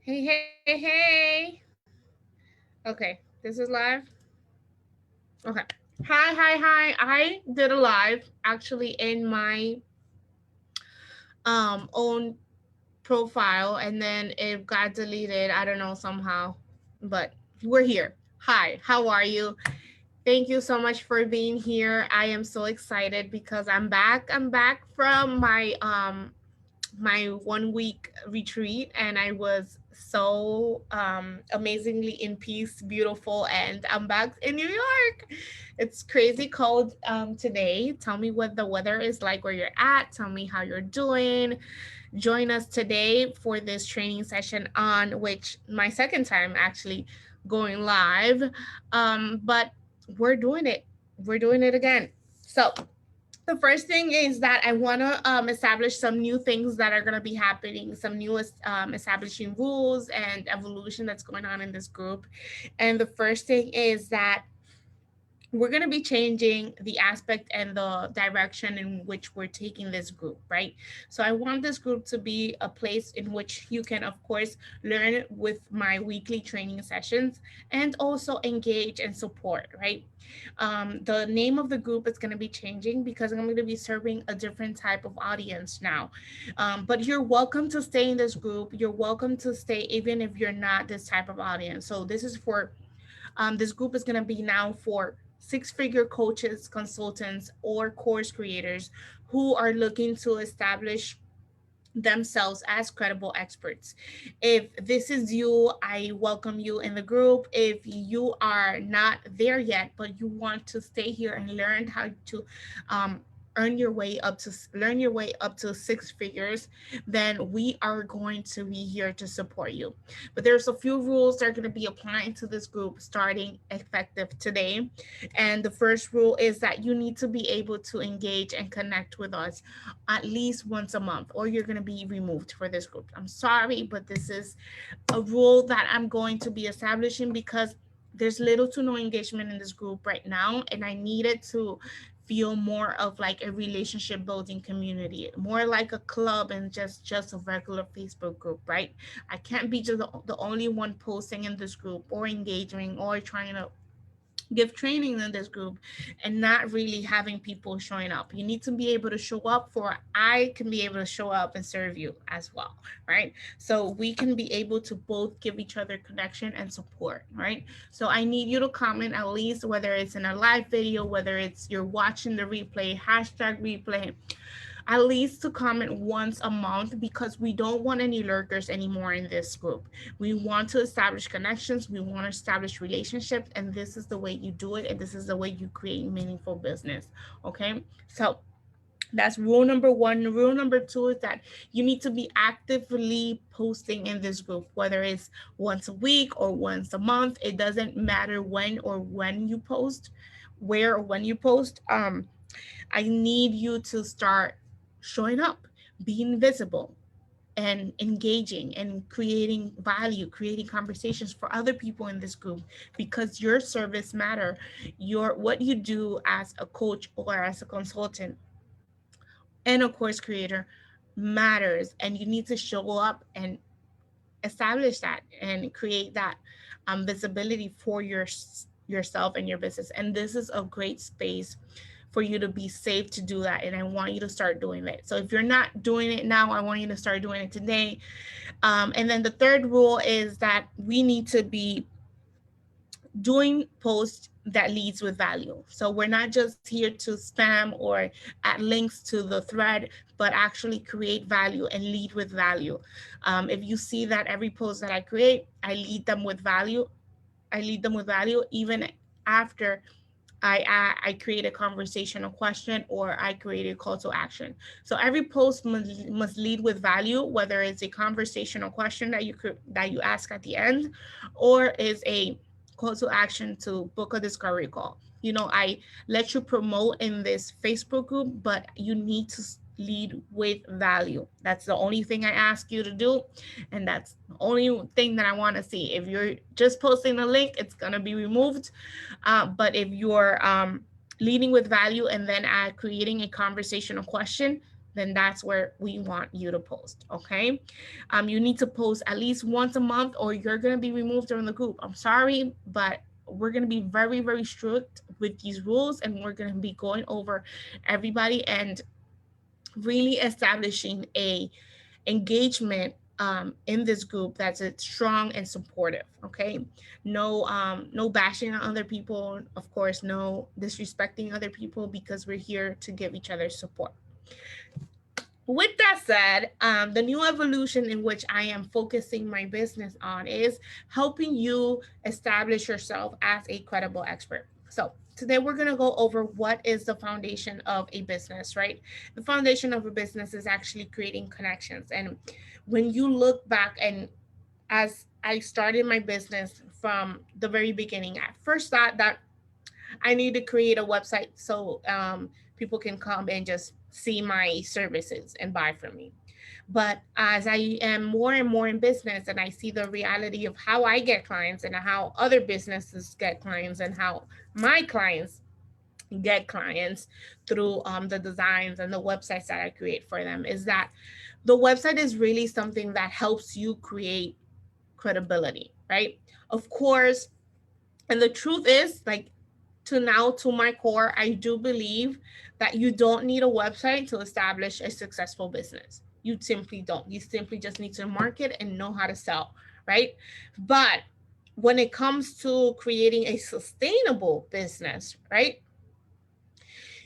Hey. Okay, this is live. Okay. Hi. I did a live actually in my own profile and then it got deleted. I don't know somehow. But we're here. Hi, how are you? Thank you so much for being here. I am so excited because I'm back. I'm back from my 1 week retreat and I was so amazingly in peace, beautiful, and I'm back in New York. It's crazy cold today. Tell me what the weather is like where you're at. Tell me how you're doing. Join us today for this training session on which my second time actually going live. But we're doing it. We're doing it again. So the first thing is that I want to establish some new things that are going to be happening, some new establishing rules and evolution that's going on in this group. And the first thing is that we're going to be changing the aspect and the direction in which we're taking this group, right? So I want this group to be a place in which you can, of course, learn with my weekly training sessions and also engage and support, right? The name of the group is going to be changing because I'm going to be serving a different type of audience now. But you're welcome to stay in this group. You're welcome to stay even if you're not this type of audience. So this is for this group is going to be now for six-figure coaches, consultants, or course creators who are looking to establish themselves as credible experts. If this is you, I welcome you in the group. If you are not there yet, but you want to stay here and learn how to um, learn your way up to six figures, then we are going to be here to support you. But there's a few rules that are going to be applying to this group starting effective today. And the first rule is that you need to be able to engage and connect with us at least once a month, or you're going to be removed for this group. I'm sorry, but this is a rule that I'm going to be establishing because there's little to no engagement in this group right now, and I needed to feel more of like a relationship building community, more like a club and just a regular Facebook group, right? I can't be just the only one posting in this group or engaging or trying to give training in this group and not really having people showing up. You need to be able to show up for I can be able to show up and serve you as well, right? So we can be able to both give each other connection and support, right? So I need you to comment at least whether it's in a live video, whether it's you're watching the replay, hashtag replay, at least to comment once a month because we don't want any lurkers anymore in this group. We want to establish connections, we want to establish relationships, and this is the way you do it, and this is the way you create meaningful business. Okay, so that's rule number one. Rule number two is that you need to be actively posting in this group, whether it's once a week or once a month. It doesn't matter when you post, where or when you post. I need you to start showing up, being visible, and engaging and creating value, creating conversations for other people in this group because your service matter. Your what you do as a coach or as a consultant and a course creator matters, and you need to show up and establish that and create that visibility for yourself and your business. And this is a great space for you to be safe to do that, and I want you to start doing it. So if you're not doing it now, I want you to start doing it today. And then the third rule is that we need to be doing posts that leads with value. So we're not just here to spam or add links to the thread, but actually create value and lead with value. If you see that every post that I create, I lead them with value even after I create a conversational question or I create a call to action. So every post must lead with value, whether it's a conversational question that you ask at the end, or is a call to action to book a discovery call. You know, I let you promote in this Facebook group, but you need to lead with value. That's the only thing I ask you to do, and that's the only thing that I want to see. If you're just posting a link, it's gonna be removed. But if you're leading with value and then creating a conversational question, then that's where we want you to post. Okay. You need to post at least once a month or you're going to be removed from the group. I'm sorry, but we're going to be very, very strict with these rules, and we're going to be going over everybody and really establishing a engagement in this group that's strong and supportive. Okay, no bashing on other people. Of course, no disrespecting other people, because we're here to give each other support. With that said, the new evolution in which I am focusing my business on is helping you establish yourself as a credible expert. So today we're going to go over what is the foundation of a business, right? The foundation of a business is actually creating connections. And when you look back, and as I started my business from the very beginning, I first thought that I need to create a website so people can come and just see my services and buy from me. But as I am more and more in business and I see the reality of how I get clients and how other businesses get clients and how my clients get clients through the designs and the websites that I create for them, is that the website is really something that helps you create credibility, right? Of course, and the truth is, like, to my core, I do believe that you don't need a website to establish a successful business. You simply don't. You simply just need to market and know how to sell, right? But when it comes to creating a sustainable business, right,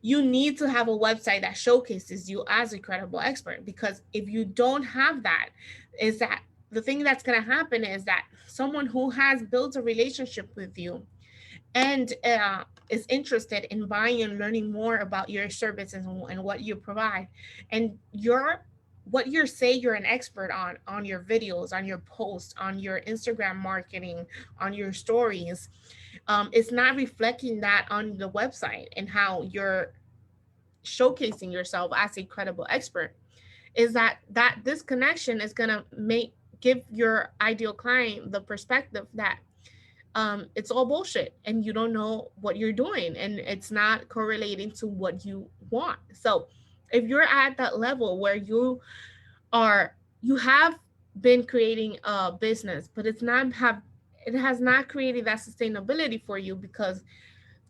you need to have a website that showcases you as a credible expert. Because if you don't have that, is that the thing that's going to happen is that someone who has built a relationship with you and is interested in buying and learning more about your services and what you provide, and what you say you're an expert on your videos, on your posts, on your Instagram marketing, on your stories, it's not reflecting that on the website and how you're showcasing yourself as a credible expert, is that disconnection is going to make give your ideal client the perspective that it's all bullshit and you don't know what you're doing and it's not correlating to what you want. So if you're at that level where you have been creating a business, but it has not created that sustainability for you, because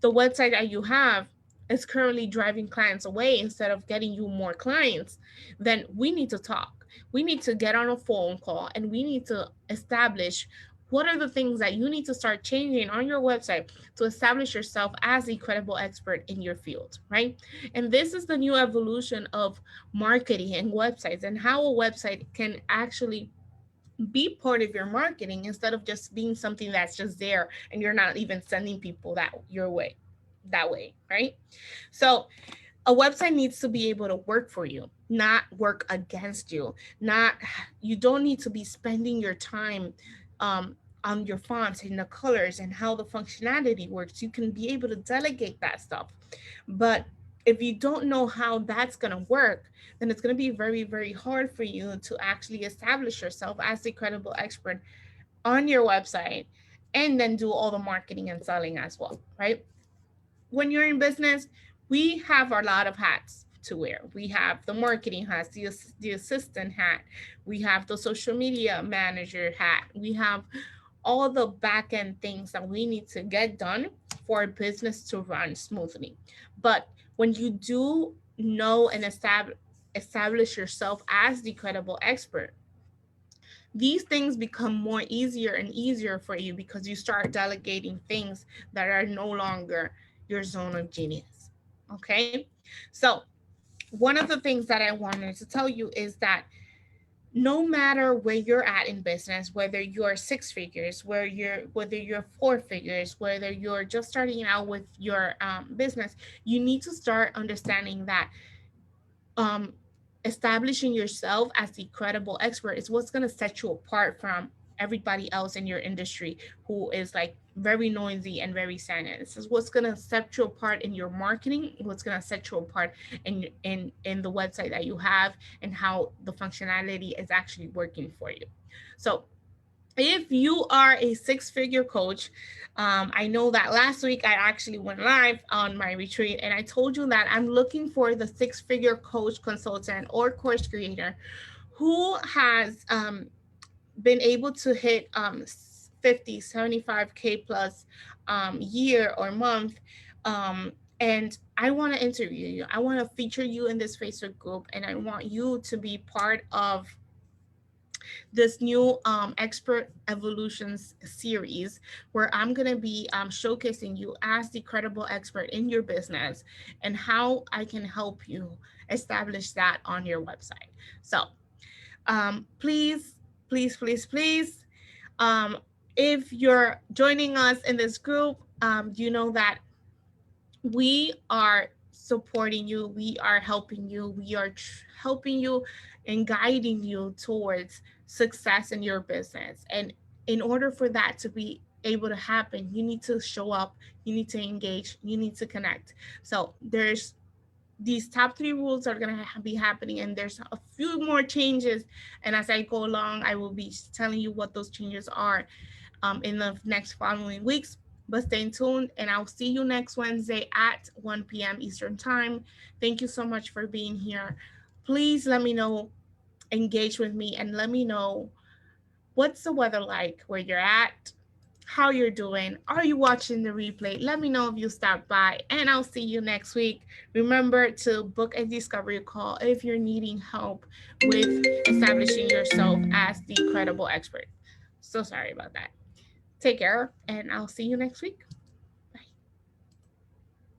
the website that you have is currently driving clients away instead of getting you more clients, then we need to talk. We need to get on a phone call and we need to establish what are the things that you need to start changing on your website to establish yourself as a credible expert in your field, right? And this is the new evolution of marketing and websites, and how a website can actually be part of your marketing instead of just being something that's just there and you're not even sending people that way, right? So a website needs to be able to work for you, not work against you. Not You don't need to be spending your time on your fonts and the colors and how the functionality works. You can be able to delegate that stuff. But if you don't know how that's going to work, then it's going to be very, very hard for you to actually establish yourself as a credible expert on your website and then do all the marketing and selling as well, right? When you're in business, we have a lot of hats to wear. We have the marketing hats, the assistant hat, we have the social media manager hat, we have all the back end things that we need to get done for a business to run smoothly. But when you do know and establish yourself as the credible expert, these things become more easier and easier for you because you start delegating things that are no longer your zone of genius. Okay. So, one of the things that I wanted to tell you is that no matter where you're at in business, whether you're six figures, whether you're four figures, whether you're just starting out with your business, you need to start understanding that um, establishing yourself as the credible expert is what's going to set you apart from everybody else in your industry who is like very noisy and very silent. This is what's going to set you apart in your marketing, what's going to set you apart in the website that you have and how the functionality is actually working for you. So If you are a six-figure coach, I know that last week I actually went live on my retreat and I told you that I'm looking for the six-figure coach, consultant, or course creator who has been able to hit 50, 75K plus year or month. And I want to interview you. I want to feature you in this Facebook group, and I want you to be part of this new expert evolutions series where I'm going to be showcasing you as the credible expert in your business and how I can help you establish that on your website. So please, please, please, please, um, if you're joining us in this group, you know that we are supporting you, we are helping you, we are helping you and guiding you towards success in your business. And in order for that to be able to happen, you need to show up, you need to engage, you need to connect. So there's these top three rules are going to be happening, and there's a few more changes, and as I go along I will be telling you what those changes are in the next following weeks. But stay tuned, and I'll see you next Wednesday at 1 p.m. Eastern Time. Thank you so much for being here. Please let me know, engage with me, and let me know what's the weather like where you're at, how you're doing. Are you watching the replay? Let me know if you stopped by, and I'll see you next week. Remember to book a discovery call if you're needing help with establishing yourself as the credible expert. So sorry about that. Take care, and I'll see you next week.